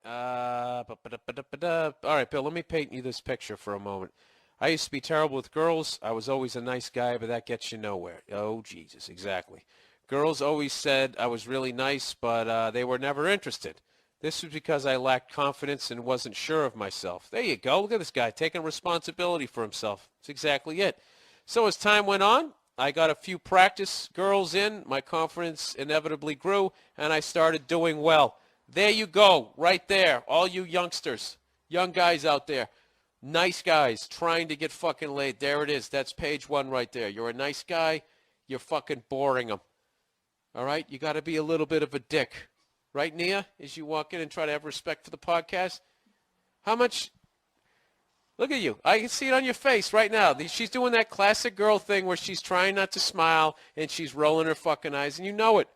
All right, Bill, let me paint you this picture for a moment. I used to be terrible with girls. I was always a nice guy, but that gets you nowhere. Oh, Jesus, exactly. Girls always said I was really nice, but they were never interested. This was because I lacked confidence and wasn't sure of myself. There you go. Look at this guy taking responsibility for himself. That's exactly it. So as time went on, I got a few practice girls in. My confidence inevitably grew, and I started doing well. There you go, right there. All you youngsters, young guys out there, nice guys trying to get fucking laid. There it is. That's page one right there. You're a nice guy. You're fucking boring them. All right? You got to be a little bit of a dick. Right, Nia, as you walk in and try to have respect for the podcast? How much? Look at you. I can see it on your face right now. She's doing that classic girl thing where she's trying not to smile and she's rolling her fucking eyes, and you know it.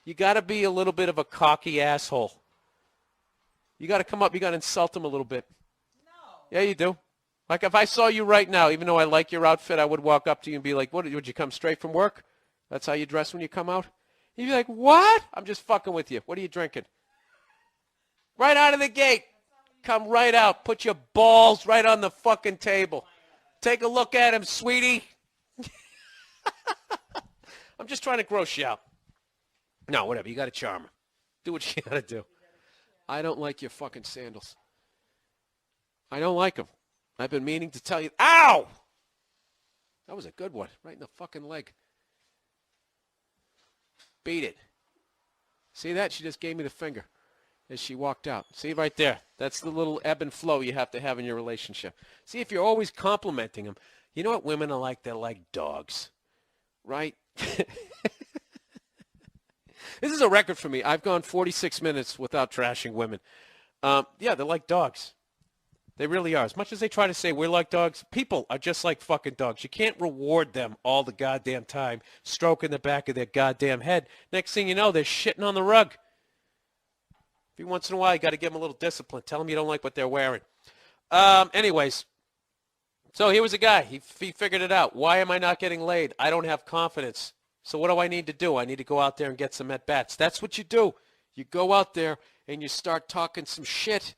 You got to be a little bit of a cocky asshole. You got to come up. You got to insult him a little bit. No. Yeah, you do. Like if I saw you right now, even though I like your outfit, I would walk up to you and be like, "What? Would you come straight from work? That's how you dress when you come out?" You'd be like, "What? I'm just fucking with you. What are you drinking?" Right out of the gate. Come right out. Put your balls right on the fucking table. Take a look at him, sweetie. I'm just trying to gross you out. No, whatever. You got to charm her. Do what you got to do. I don't like your fucking sandals. I don't like them. I've been meaning to tell you. Ow! That was a good one. Right in the fucking leg. Beat it. See that? She just gave me the finger as she walked out. See right there. That's the little ebb and flow you have to have in your relationship. See, if you're always complimenting them, you know what women are like? They're like dogs. Right? This is a record for me. I've gone 46 minutes without trashing women. Yeah, they're like dogs. They really are. As much as they try to say we're like dogs, people are just like fucking dogs. You can't reward them all the goddamn time, stroking the back of their goddamn head. Next thing you know, they're shitting on the rug. Every once in a while, you got to give them a little discipline. Tell them you don't like what they're wearing. Anyways, so here was a guy. He figured it out. Why am I not getting laid? I don't have confidence. So what do I need to do? I need to go out there and get some at-bats. That's what you do. You go out there and you start talking some shit,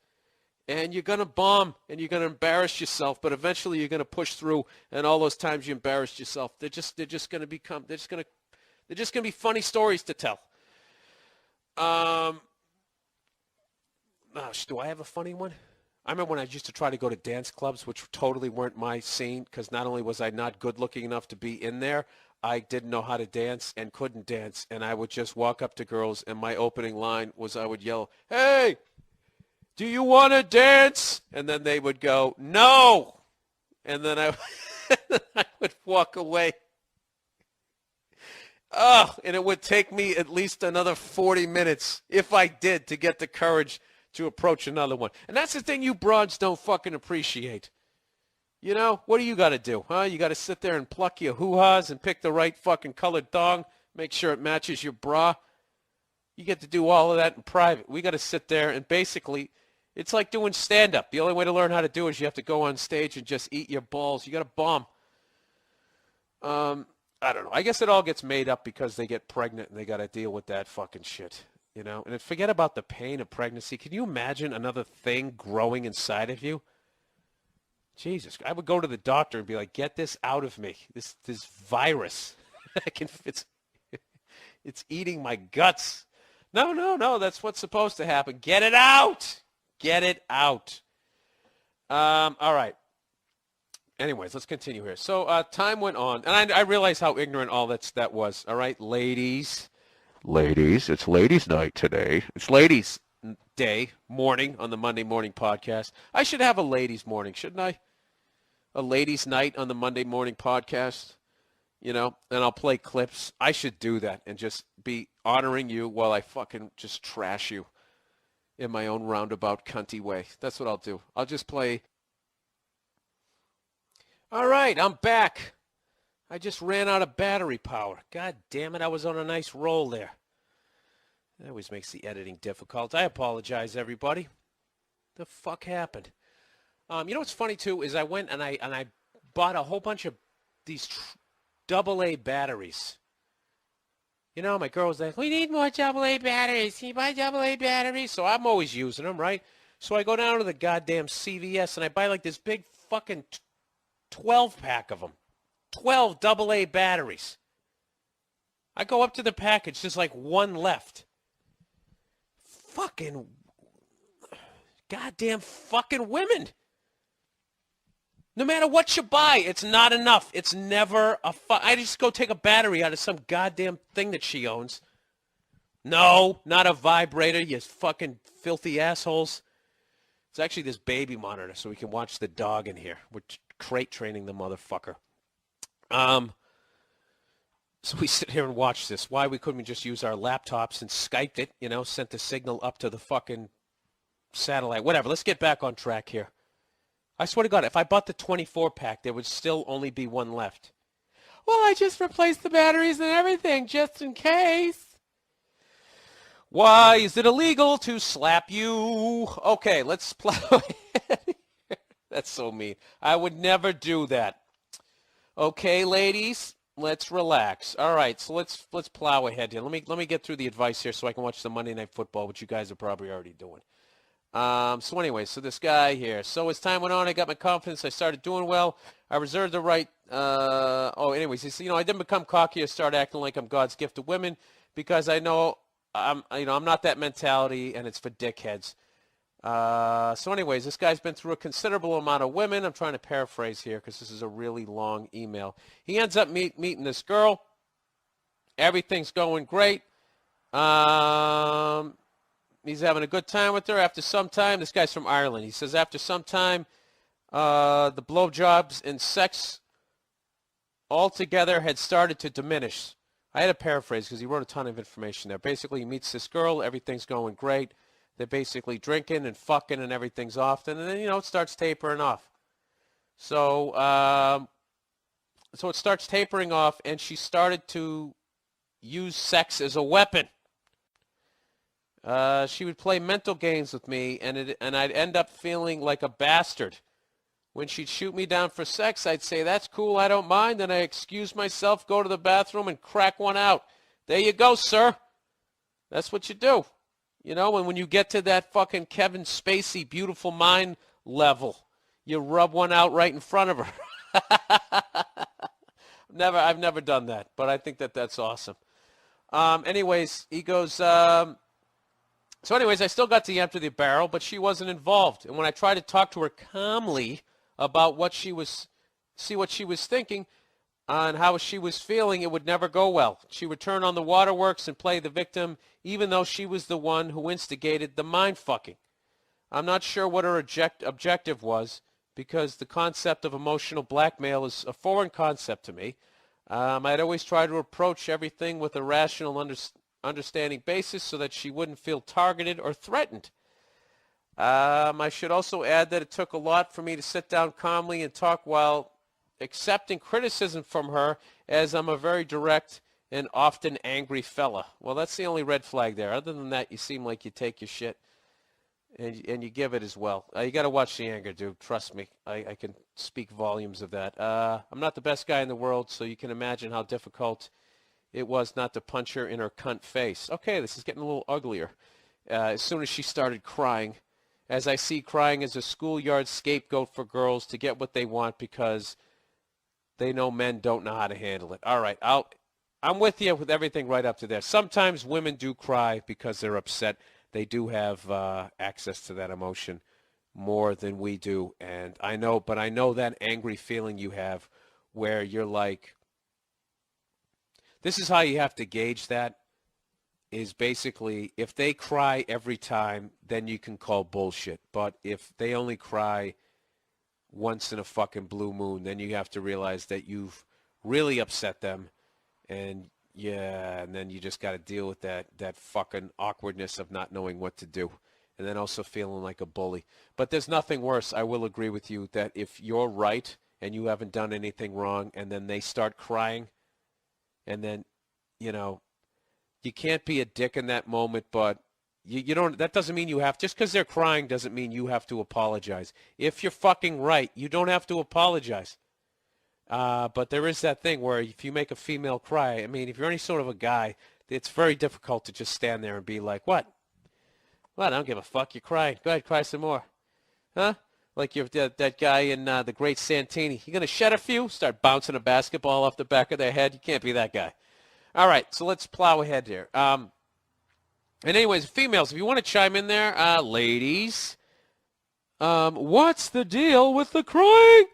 and you're going to bomb, and you're going to embarrass yourself, but eventually you're going to push through, and all those times you embarrassed yourself, they're just going to be funny stories to tell. Do I have a funny one? I remember when I used to try to go to dance clubs, which totally weren't my scene, because not only was I not good looking enough to be in there, I didn't know how to dance and couldn't dance, and I would just walk up to girls, and my opening line was I would yell, "Hey, do you want to dance?" And then they would go, "No." And then I would walk away. Oh, and it would take me at least another 40 minutes, if I did, to get the courage to approach another one. And that's the thing you broads don't fucking appreciate. You know, what do you got to do, huh? You got to sit there and pluck your hoo-has and pick the right fucking colored thong, make sure it matches your bra. You get to do all of that in private. We got to sit there and basically, it's like doing stand-up. The only way to learn how to do it is you have to go on stage and just eat your balls. You got to bomb. I don't know. I guess it all gets made up because they get pregnant and they got to deal with that fucking shit, you know? And forget about the pain of pregnancy. Can you imagine another thing growing inside of you? Jesus, I would go to the doctor and be like, "Get this out of me. This virus. It's eating my guts." No. That's what's supposed to happen. Get it out. Get it out. All right. Anyways, let's continue here. So time went on, and I realized how ignorant all that was. All right, ladies, it's ladies' night today. It's ladies' morning on the Monday morning podcast. I should have a ladies' morning, shouldn't I? A ladies' night on the Monday morning podcast, you know, and I'll play clips. I should do that and just be honoring you while I fucking just trash you in my own roundabout cunty way. That's what I'll do. I'll just play. All right, I'm back. I just ran out of battery power. God damn it, I was on a nice roll there. That always makes the editing difficult. I apologize, everybody. The fuck happened? You know what's funny, too, is I went and I bought a whole bunch of these AA batteries. You know, my girl's like, we need more AA batteries. Can you buy AA batteries? So I'm always using them, right? So I go down to the goddamn CVS and I buy like this big fucking 12-pack of them. 12 AA batteries. I go up to the package, there's like one left. Fucking goddamn fucking women. No matter what you buy, it's not enough. It's never I just go take a battery out of some goddamn thing that she owns. No, not a vibrator, you fucking filthy assholes. It's actually this baby monitor so we can watch the dog in here. We're crate training the motherfucker. So we sit here and watch this. Why we couldn't just use our laptops and Skyped it, you know, sent the signal up to the fucking satellite. Whatever, let's get back on track here. I swear to God, if I bought the 24-pack, there would still only be one left. Well, I just replaced the batteries and everything, just in case. Why is it illegal to slap you? Okay, let's plow ahead. That's so mean. I would never do that. Okay, ladies, let's relax. All right, so let's plow ahead here. Let me get through the advice here so I can watch the Monday Night Football, which you guys are probably already doing. So anyway, so this guy here. So as time went on, I got my confidence. I started doing well. I reserved the right. Anyways, he said, you know, I didn't become cocky or start acting like I'm God's gift to women because I know I'm not that mentality, and it's for dickheads. So anyways, this guy's been through a considerable amount of women. I'm trying to paraphrase here because this is a really long email. He ends up meeting this girl. Everything's going great. He's having a good time with her. After some time, this guy's from Ireland. He says after some time, the blowjobs and sex altogether had started to diminish. I had to paraphrase because he wrote a ton of information there. Basically, he meets this girl. Everything's going great. They're basically drinking and fucking and everything's off. And then, you know, it starts tapering off. So it starts tapering off, and she started to use sex as a weapon. She would play mental games with me, and I'd end up feeling like a bastard. When she'd shoot me down for sex, I'd say, that's cool, I don't mind, and I excuse myself, go to the bathroom, and crack one out. There you go, sir. That's what you do. You know, and when you get to that fucking Kevin Spacey beautiful mind level, you rub one out right in front of her. I've never done that, but I think that's awesome. Anyways, he goes... So anyways, I still got to empty the barrel, but she wasn't involved. And when I tried to talk to her calmly about what she was thinking and how she was feeling, it would never go well. She would turn on the waterworks and play the victim, even though she was the one who instigated the mind-fucking. I'm not sure what her objective was, because the concept of emotional blackmail is a foreign concept to me. I'd always try to approach everything with a rational understanding basis so that she wouldn't feel targeted or threatened. I should also add that it took a lot for me to sit down calmly and talk while accepting criticism from her, as I'm a very direct and often angry fella. Well, that's the only red flag there. Other than that, you seem like you take your shit and you give it as well. You got to watch the anger, dude. Trust me. I can speak volumes of that. I'm not the best guy in the world, so you can imagine how difficult it was not to punch her in her cunt face. Okay, this is getting a little uglier. As soon as she started crying, as I see crying as a schoolyard scapegoat for girls to get what they want because they know men don't know how to handle it. All right, I'm with you with everything right up to there. Sometimes women do cry because they're upset. They do have access to that emotion more than we do. And I know that angry feeling you have where you're like, this is how you have to gauge that, is basically if they cry every time, then you can call bullshit. But if they only cry once in a fucking blue moon, then you have to realize that you've really upset them. And then you just got to deal with that fucking awkwardness of not knowing what to do. And then also feeling like a bully. But there's nothing worse. I will agree with you that if you're right and you haven't done anything wrong and then they start crying, and then, you know, you can't be a dick in that moment, but you don't, that doesn't mean you have, just because they're crying doesn't mean you have to apologize. If you're fucking right, you don't have to apologize. But there is that thing where if you make a female cry, I mean, if you're any sort of a guy It's very difficult to just stand there and be like, what? What? I don't give a fuck. You're crying. Go ahead, cry some more. Huh? Like you're that guy in The Great Santini. You going to shed a few? Start bouncing a basketball off the back of their head? You can't be that guy. All right, so let's plow ahead here. And anyways, females, if you want to chime in there, ladies, what's the deal with the crying?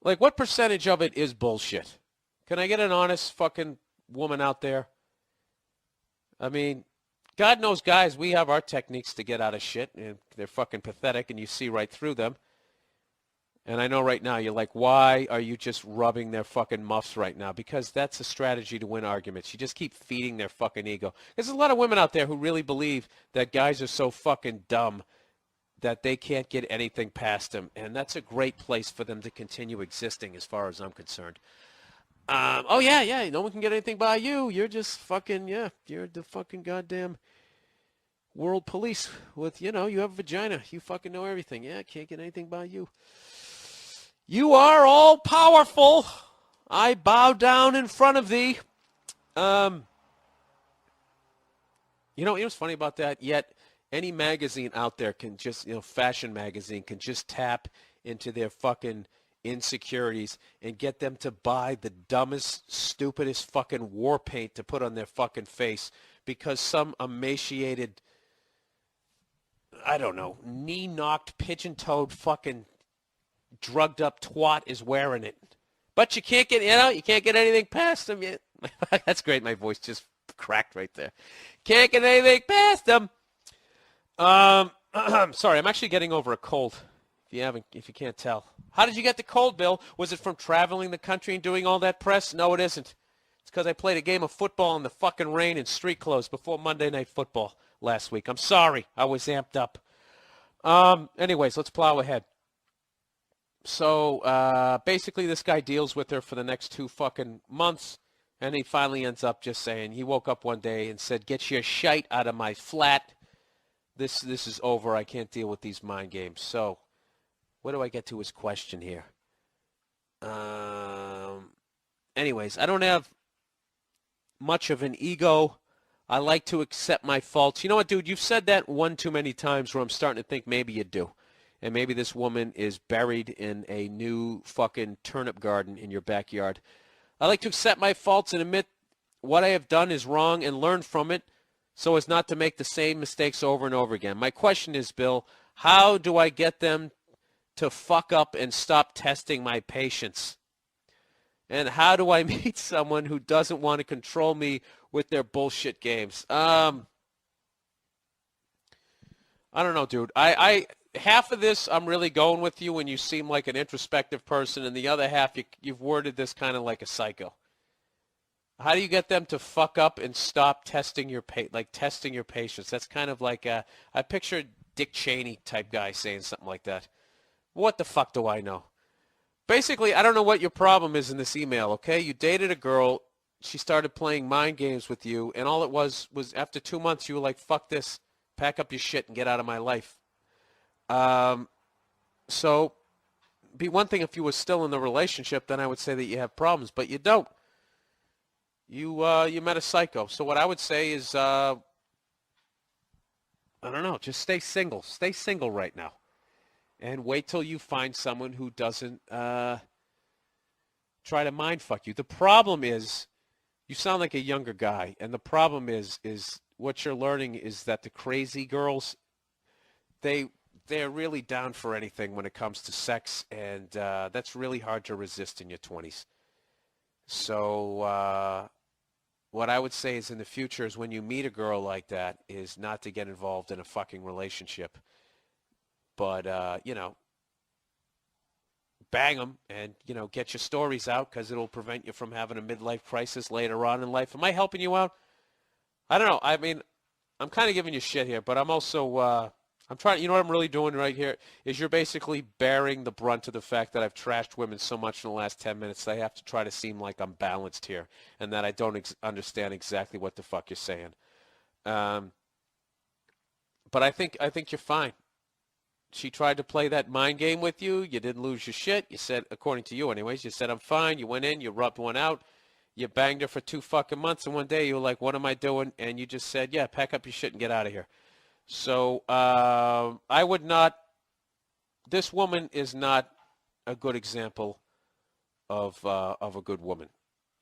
Like, what percentage of it is bullshit? Can I get an honest fucking woman out there? I mean, God knows, guys, we have our techniques to get out of shit, and they're fucking pathetic, and you see right through them. And I know right now you're like, why are you just rubbing their fucking muffs right now? Because that's a strategy to win arguments. You just keep feeding their fucking ego. There's a lot of women out there who really believe that guys are so fucking dumb that they can't get anything past them. And that's a great place for them to continue existing as far as I'm concerned. Oh, yeah, no one can get anything by you. You're just fucking, you're the fucking goddamn world police with, you have a vagina. You fucking know everything. Yeah, can't get anything by you. You are all powerful. I bow down in front of thee. You know what's funny about that? Yet any magazine out there can just, fashion magazine can just tap into their fucking insecurities and get them to buy the dumbest, stupidest fucking war paint to put on their fucking face because some emaciated, I don't know, knee-knocked, pigeon-toed fucking drugged up twat is wearing it. But you can't get, you can't get anything past them yet. That's great. My voice just cracked right there. Can't get anything past them. Sorry, I'm actually getting over a cold. If you can't tell. How did you get the cold, Bill? Was it from traveling the country and doing all that press? No, it isn't. It's because I played a game of football in the fucking rain in street clothes before Monday Night Football last week. I'm sorry. I was amped up. Anyways, let's plow ahead. So basically this guy deals with her for the next 2 fucking months, and he finally ends up just saying, he woke up one day and said, get your shite out of my flat. This is over. I can't deal with these mind games. So where do I get to his question here? Anyways, I don't have much of an ego. I like to accept my faults. You know what, dude? You've said that one too many times where I'm starting to think maybe you do. And maybe this woman is buried in a new fucking turnip garden in your backyard. I like to accept my faults and admit what I have done is wrong and learn from it so as not to make the same mistakes over and over again. My question is, Bill, how do I get them to fuck up and stop testing my patience? And how do I meet someone who doesn't want to control me with their bullshit games? I don't know, dude. I half of this I'm really going with you when you seem like an introspective person, and the other half you've worded this kind of like a psycho. How do you get them to fuck up and stop testing your testing your patience? That's kind of like I picture Dick Cheney type guy saying something like that. What the fuck do I know? Basically, I don't know what your problem is in this email, okay? You dated a girl, she started playing mind games with you, and all it was after 2 months you were like, fuck this, pack up your shit and get out of my life. So, be one thing if you were still in the relationship, then I would say that you have problems, but you don't. You met a psycho. So what I would say is, I don't know, just stay single. Stay single right now. And wait till you find someone who doesn't try to mind fuck you. The problem is, you sound like a younger guy, and the problem is what you're learning is that the crazy girls, they're really down for anything when it comes to sex, and that's really hard to resist in your 20s. So what I would say is in the future is when you meet a girl like that is not to get involved in a fucking relationship. But, bang them and, get your stories out because it'll prevent you from having a midlife crisis later on in life. Am I helping you out? I don't know. I mean, I'm kind of giving you shit here, but I'm also, I'm trying, what I'm really doing right here is you're basically bearing the brunt of the fact that I've trashed women so much in the last 10 minutes that I have to try to seem like I'm balanced here and that I don't understand exactly what the fuck you're saying. But I think you're fine. She tried to play that mind game with you. You didn't lose your shit. You said, according to you anyways, you said, I'm fine. You went in, you rubbed one out. You banged her for 2 fucking months, and one day you were like, what am I doing? And you just said, yeah, pack up your shit and get out of here. So I would not, this woman is not a good example of a good woman.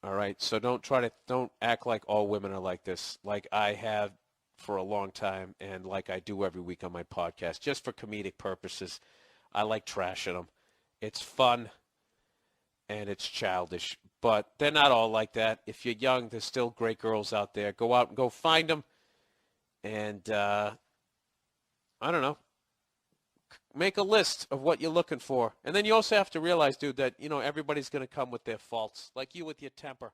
All right, so don't act like all women are like this, like I have for a long time, and like I do every week on my podcast, just for comedic purposes. I like trashing them. It's fun and it's childish, but they're not all like that. If you're young, there's still great girls out there. Go out and go find them, and I don't know, make a list of what you're looking for, and then you also have to realize, dude, that everybody's going to come with their faults, like you with your temper.